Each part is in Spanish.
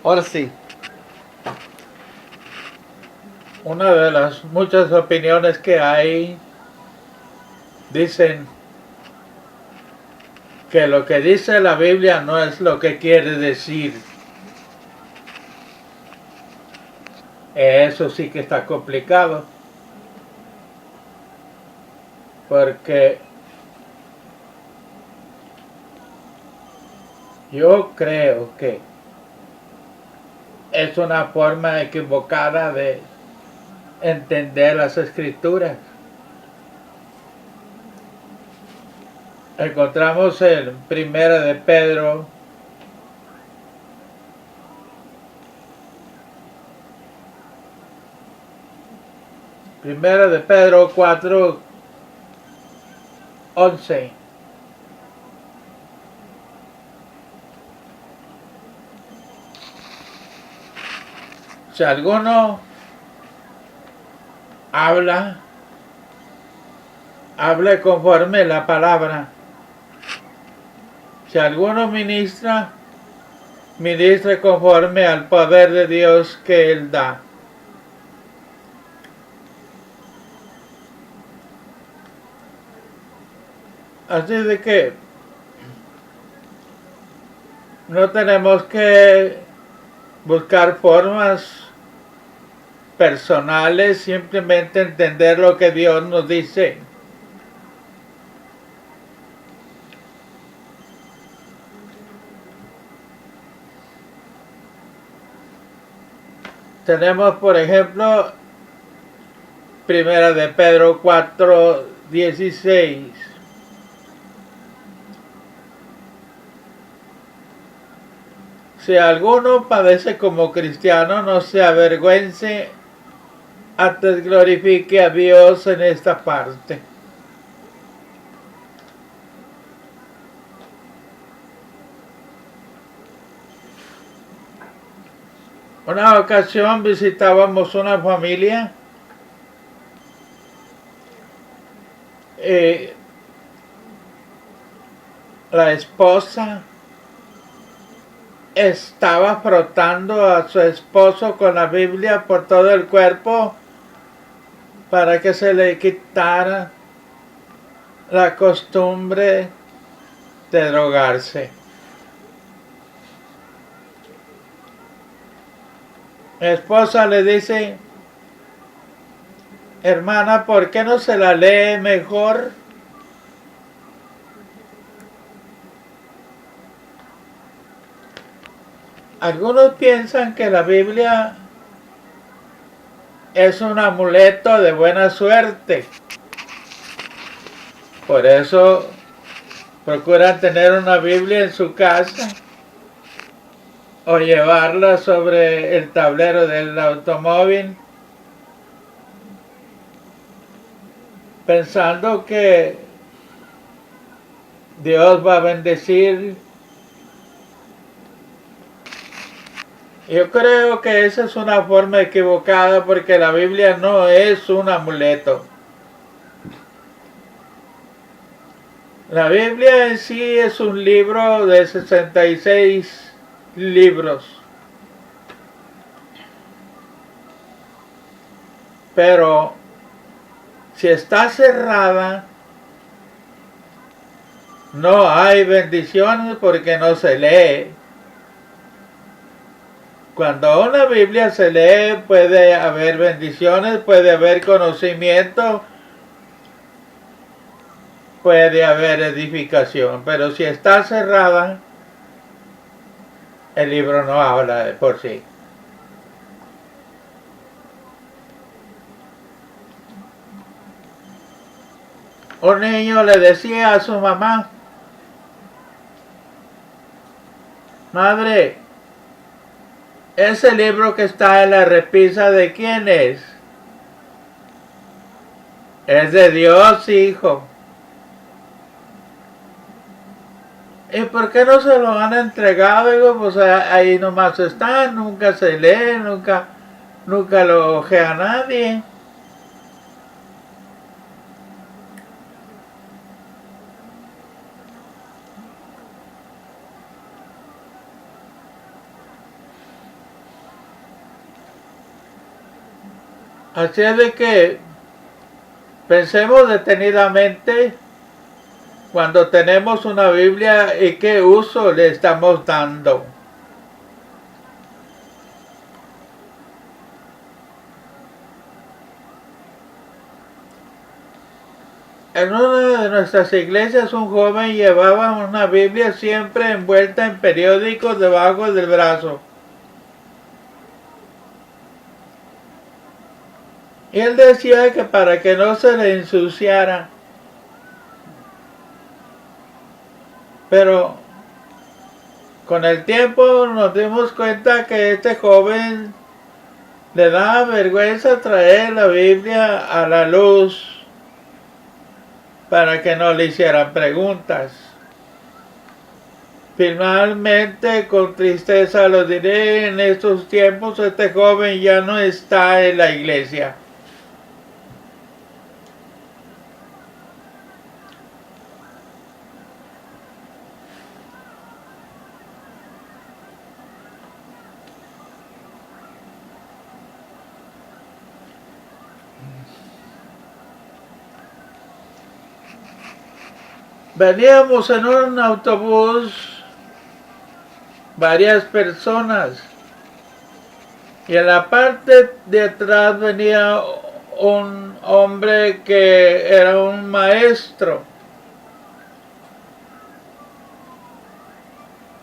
Ahora sí, una de las muchas opiniones que hay dicen que lo que dice la Biblia no es lo que quiere decir. Eso sí que está complicado, porque yo creo que es una forma equivocada de entender las escrituras. Encontramos en Primera de Pedro, Primera de Pedro 4:11. Si alguno habla, hable conforme la palabra. Si alguno ministra, ministre conforme al poder de Dios que Él da. Así de que no tenemos que buscar formas personales, simplemente entender lo que Dios nos dice. Tenemos, por ejemplo, Primera de Pedro 4:16. Si alguno padece como cristiano, no se avergüence, antes glorifique a Dios en esta parte. Una ocasión visitábamos una familia y la esposa estaba frotando a su esposo con la Biblia por todo el cuerpo para que se le quitara la costumbre de drogarse. Mi esposa le dice: hermana, ¿por qué no se la lee mejor? Algunos piensan que la Biblia es un amuleto de buena suerte. Por eso procuran tener una Biblia en su casa o llevarla sobre el tablero del automóvil, pensando que Dios va a bendecir. Yo creo que esa es una forma equivocada, porque la Biblia no es un amuleto. La Biblia en sí es un libro de 66 libros. Pero si está cerrada, no hay bendiciones porque no se lee. Cuando una Biblia se lee, puede haber bendiciones, puede haber conocimiento, puede haber edificación. Pero si está cerrada, el libro no habla de por sí. Un niño le decía a su mamá: madre, ese libro que está en la repisa, ¿de quién es? Es de Dios, hijo. ¿Y por qué no se lo han entregado? Digo, pues ahí nomás está, nunca se lee, nunca lo ojea nadie. Así es de que pensemos detenidamente cuando tenemos una Biblia y qué uso le estamos dando. En una de nuestras iglesias un joven llevaba una Biblia siempre envuelta en periódicos debajo del brazo. Y él decía que para que no se le ensuciara. Pero con el tiempo nos dimos cuenta que este joven le daba vergüenza traer la Biblia a la luz para que no le hicieran preguntas. Finalmente, con tristeza lo diré, en estos tiempos este joven ya no está en la iglesia. Veníamos en un autobús varias personas y en la parte de atrás venía un hombre que era un maestro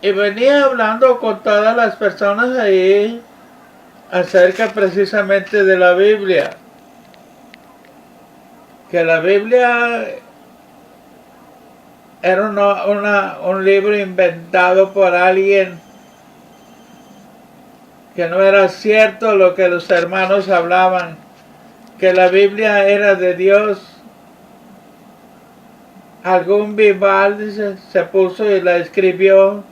y venía hablando con todas las personas ahí acerca precisamente de la Biblia, que la Biblia era un libro inventado por alguien, que no era cierto lo que los hermanos hablaban, que la Biblia era de Dios. Algún Vivaldi se puso y la escribió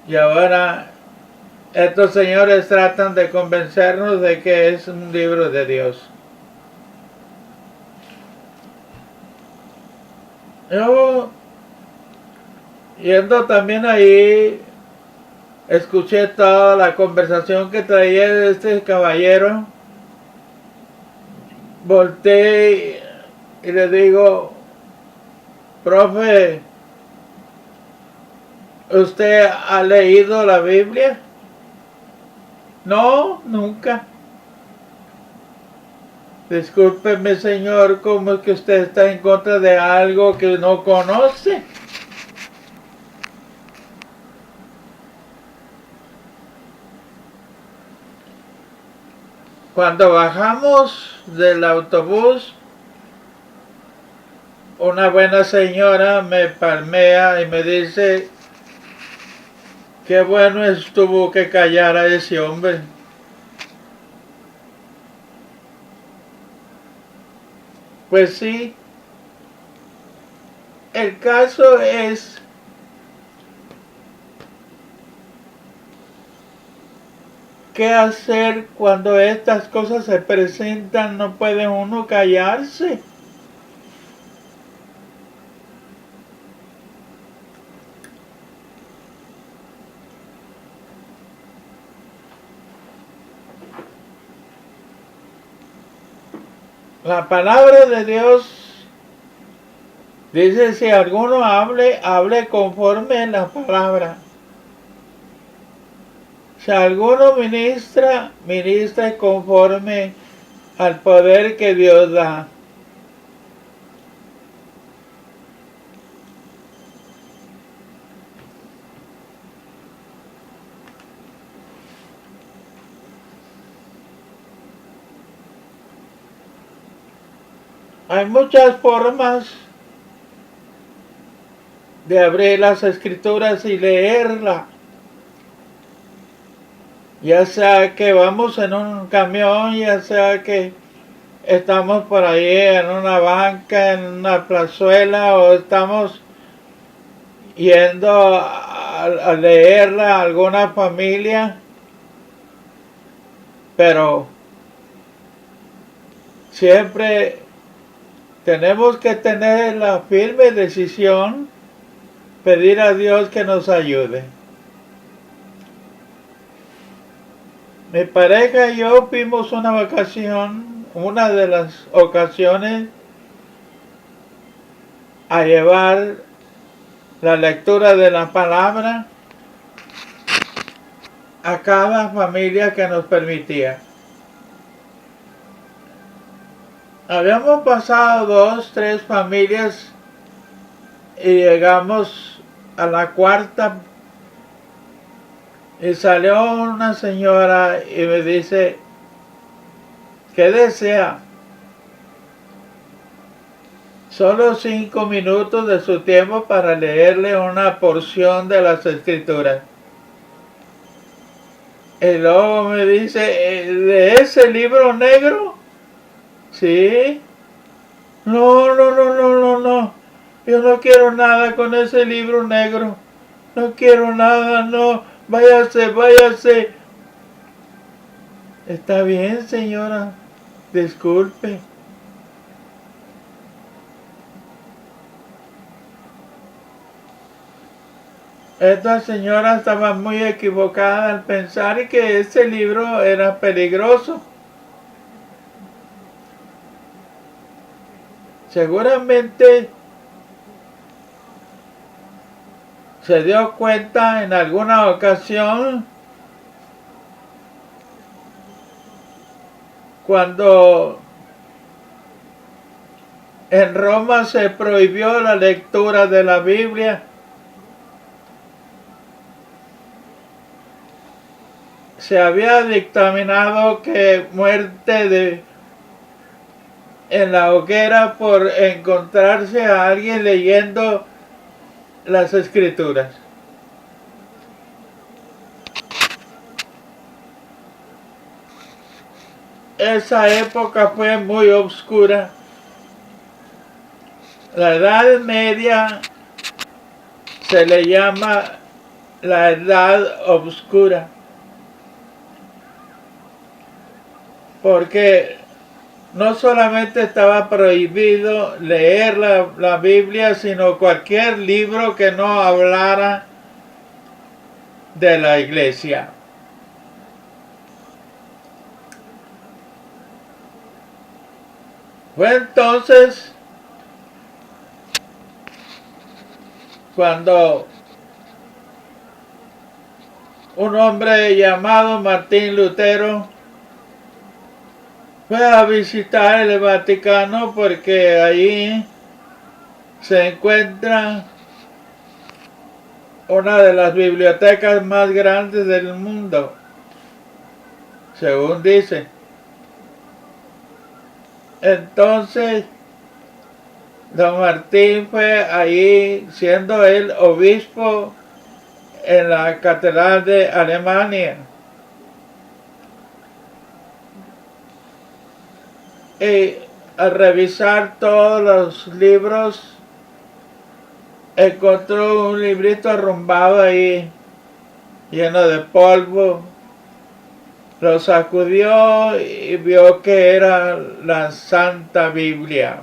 y ahora estos señores tratan de convencernos de que es un libro de Dios. Yo, yendo también ahí, escuché toda la conversación que traía este caballero. Volteé y le digo, profe, ¿usted ha leído la Biblia? No, nunca. Discúlpeme, señor, ¿cómo es que usted está en contra de algo que no conoce? Cuando bajamos del autobús, una buena señora me palmea y me dice, qué bueno estuvo que callara ese hombre. Pues sí, el caso es qué hacer cuando estas cosas se presentan. No puede uno callarse. La palabra de Dios dice, si alguno hable, hable conforme a la palabra. Si alguno ministra, ministra conforme al poder que Dios da. Hay muchas formas de abrir las escrituras y leerla. Ya sea que vamos en un camión, ya sea que estamos por ahí en una banca, en una plazuela, o estamos yendo a leerla a alguna familia. Pero siempre tenemos que tener la firme decisión, pedir a Dios que nos ayude. Mi pareja y yo fuimos una de las ocasiones, a llevar la lectura de la palabra a cada familia que nos permitía. Habíamos pasado 2, 3 familias y llegamos a la cuarta y salió una señora y me dice, ¿qué desea? Solo 5 minutos de su tiempo para leerle una porción de las Escrituras. Y luego me dice, ¿de ese libro negro? Sí. No. Yo no quiero nada con ese libro negro. No quiero nada, no. Váyase. Está bien, señora. Disculpe. Esta señora estaba muy equivocada al pensar que ese libro era peligroso. Seguramente se dio cuenta en alguna ocasión cuando en Roma se prohibió la lectura de la Biblia. Se había dictaminado que muerte en la hoguera por encontrarse a alguien leyendo las Escrituras. Esa época fue muy oscura. La Edad Media se le llama la Edad Oscura, porque no solamente estaba prohibido leer la Biblia, sino cualquier libro que no hablara de la iglesia. Fue entonces cuando un hombre llamado Martín Lutero fue a visitar el Vaticano, porque allí se encuentra una de las bibliotecas más grandes del mundo, según dice. Entonces, don Martín fue allí, siendo él obispo en la Catedral de Alemania. Y al revisar todos los libros, encontró un librito arrumbado ahí, lleno de polvo. Lo sacudió y vio que era la Santa Biblia.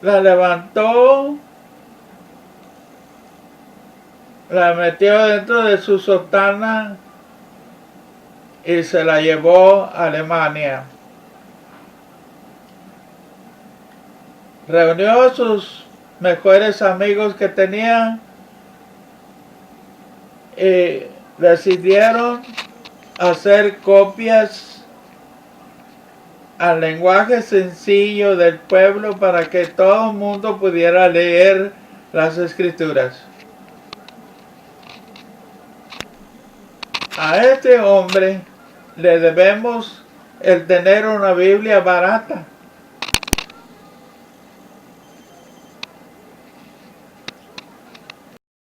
La levantó, la metió dentro de su sotana y se la llevó a Alemania. Reunió a sus mejores amigos que tenía y decidieron hacer copias al lenguaje sencillo del pueblo para que todo el mundo pudiera leer las Escrituras. A este hombre le debemos el tener una Biblia barata.